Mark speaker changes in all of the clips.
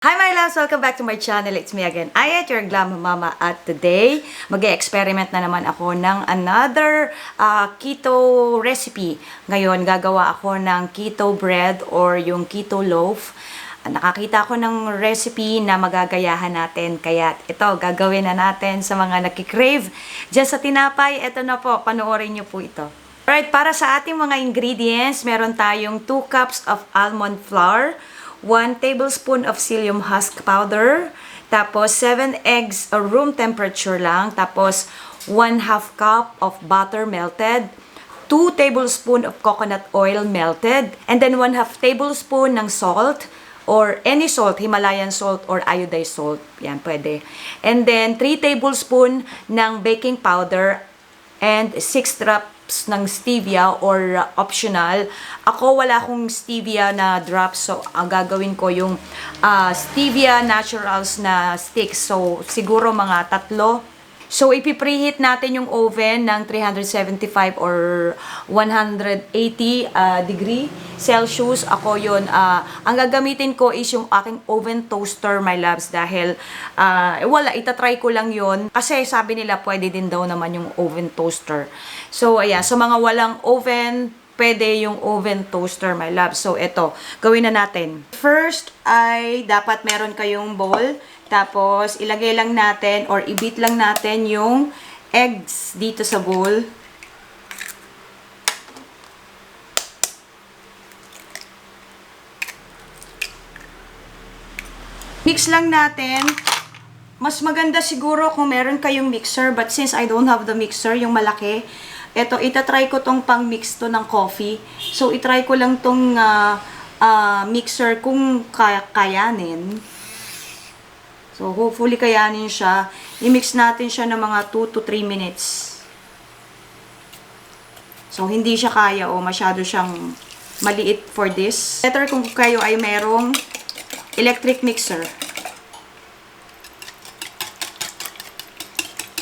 Speaker 1: Hi my loves! Welcome back to my channel. It's me again, Ayat, your glam mama. At today, mag-experiment na naman ako ng another keto recipe. Ngayon, gagawa ako ng keto bread or yung keto loaf. Nakakita ko ng recipe na magagayahan natin. Kaya ito, gagawin na natin sa mga nakikrave. Diyan sa tinapay, ito na po, panoorin nyo po ito. Alright, para sa ating mga ingredients, meron tayong 2 cups of almond flour, 1 tablespoon of psyllium husk powder, tapos 7 eggs room temperature lang, tapos 1/2 cup of butter melted, 2 tablespoon of coconut oil melted, and then 1/2 tablespoon ng salt, or any salt, Himalayan salt or iodized salt, yan pwede. And then 3 tablespoon ng baking powder, and 6 drops ng stevia or optional. Ako wala akong stevia na drops, so ang gagawin ko yung stevia naturals na sticks. So siguro mga 3. So ipipreheat natin yung oven ng 375 or 180 degree Celsius. Ako yun, ang gagamitin ko is yung aking oven toaster, my loves, dahil wala, itatry ko lang yun kasi sabi nila pwede din daw naman yung oven toaster. So ayan, sa mga walang oven, pwede yung oven toaster, my love. So, ito, gawin na natin. First, ay dapat meron kayong bowl. Tapos, ilagay lang natin or i-beat lang natin yung eggs dito sa bowl. Mix lang natin. Mas maganda siguro kung meron kayong mixer, but since I don't have the mixer, yung malaki, eto, itatry ko tong pang-mix to ng coffee. So, itry ko lang tong mixer kung kayanin. So, hopefully kayanin siya. I-mix natin siya ng mga 2 to 3 minutes. So, hindi siya kaya o masyado siyang maliit for this. Better kung kayo ay merong electric mixer.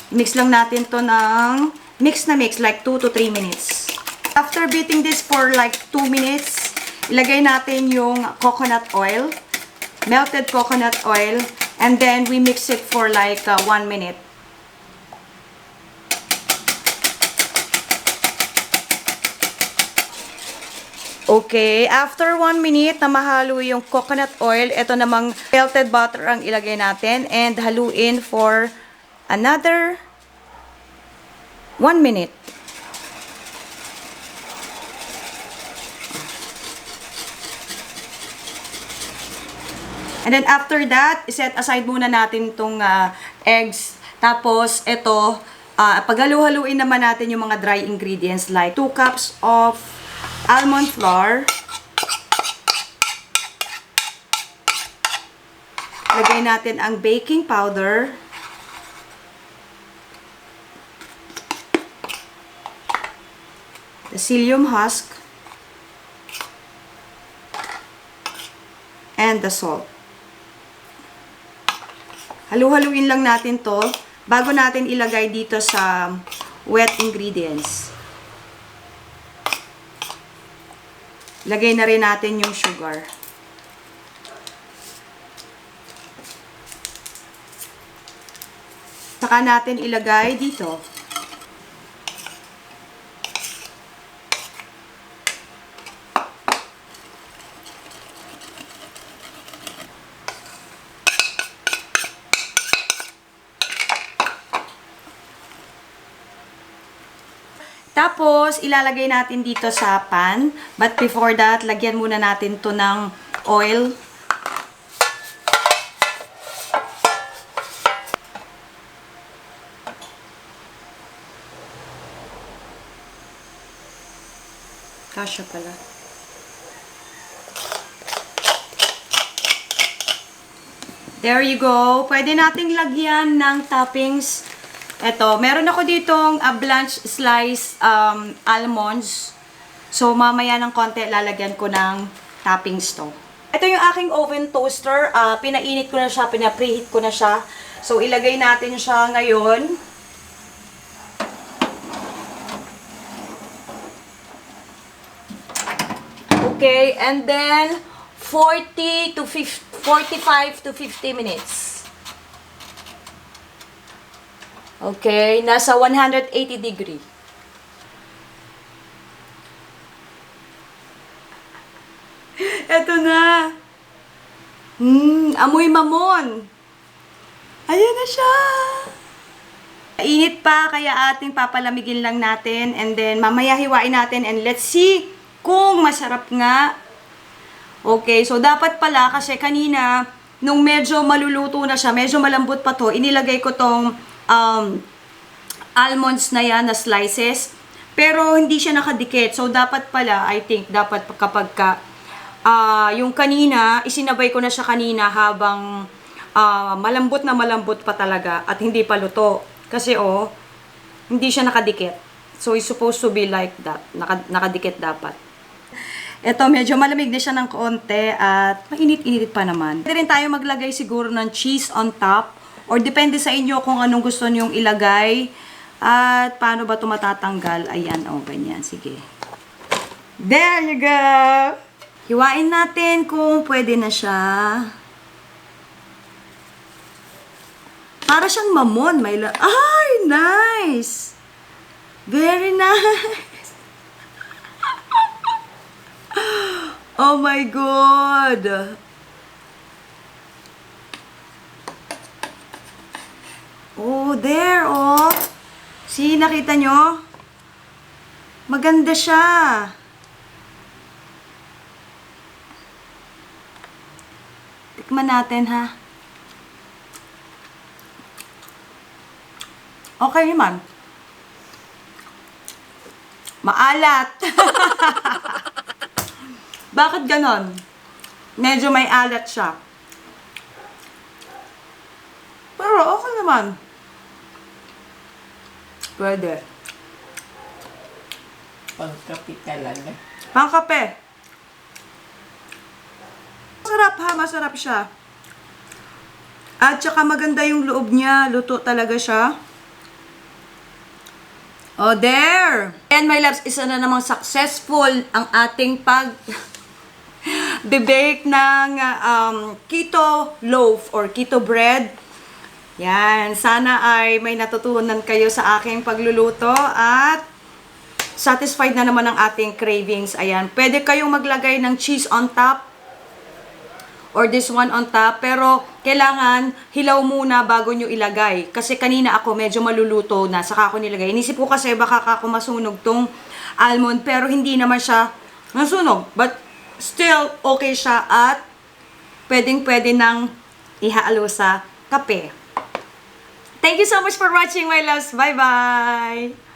Speaker 1: Mix lang natin to ng mix na mix, like 2 to 3 minutes. After beating this for like 2 minutes, ilagay natin yung coconut oil, melted coconut oil, and then we mix it for like 1 minute. Okay, after 1 minute na mahalo yung coconut oil, ito namang melted butter ang ilagay natin and haluin for another 1 minute. And then after that, set aside muna natin itong eggs. Tapos ito, paghalu-haluin naman natin yung mga dry ingredients like 2 cups of almond flour. Lagay natin ang baking powder. The psyllium husk, and the salt. Halu-haluin lang natin to bago natin ilagay dito sa wet ingredients. Lagay na rin natin yung sugar. Saka natin ilagay dito. Tapos, ilalagay natin dito sa pan. But before that, lagyan muna natin to ng oil. Kasya pala. There you go. Pwede nating lagyan ng toppings. Eto, meron ako ditong blanch slice almonds. So, mamaya ng konti, lalagyan ko ng toppings to. Ito yung aking oven toaster. Pinainit ko na siya, pinapreheat ko na siya. So, ilagay natin siya ngayon. Okay, and then 40 to 50 45 to 50 minutes. Okay, nasa 180 degree. Eto na. Amoy mamon. Ayan na siya. Init pa, kaya ating papalamigin lang natin. And then, mamaya hiwain natin. And let's see kung masarap nga. Okay, so dapat pala, kasi kanina, nung medyo maluluto na siya, medyo malambot pa to, inilagay ko tong almonds na yan, na slices. Pero, hindi siya nakadikit. So, dapat pala, I think, dapat kapag yung kanina, isinabay ko na siya kanina habang malambot na malambot pa talaga at hindi pa luto. Kasi hindi siya nakadikit. So, it's supposed to be like that. Nakadikit dapat. Ito, medyo malamig na siya ng konti at mainit-init pa naman. Pwede rin tayo maglagay siguro ng cheese on top or depende sa inyo kung anong gusto nyong ilagay at paano ba ito matatanggal. Ayan, ganyan. Sige. There you go! Hiwain natin kung pwede na siya. Para siyang mamon. Ay, nice! Very nice! Oh my God! Oh, there, See, nakita nyo? Maganda siya. Tikman natin, ha? Okay naman. Maalat. Bakit ganon? Medyo may alat siya. Pero okay naman. Pwede.
Speaker 2: Pangkape talaga.
Speaker 1: Pangkape. Masarap ha, masarap siya. At saka maganda yung loob niya. Luto talaga siya. Oh, there! And my loves, isa na namang successful ang ating bake ng keto loaf or keto bread. Yan, sana ay may natutunan kayo sa aking pagluluto at satisfied na naman ang ating cravings. Ayan, pwede kayong maglagay ng cheese on top or this one on top, pero kailangan hilaw muna bago nyo ilagay. Kasi kanina ako medyo maluluto na, saka ako nilagay. Inisip ko kasi baka ako masunog tong almond, pero hindi naman siya nasunog. But still, okay siya at pwedeng-pwede nang ihalo sa kape. Thank you so much for watching, my loves. Bye-bye!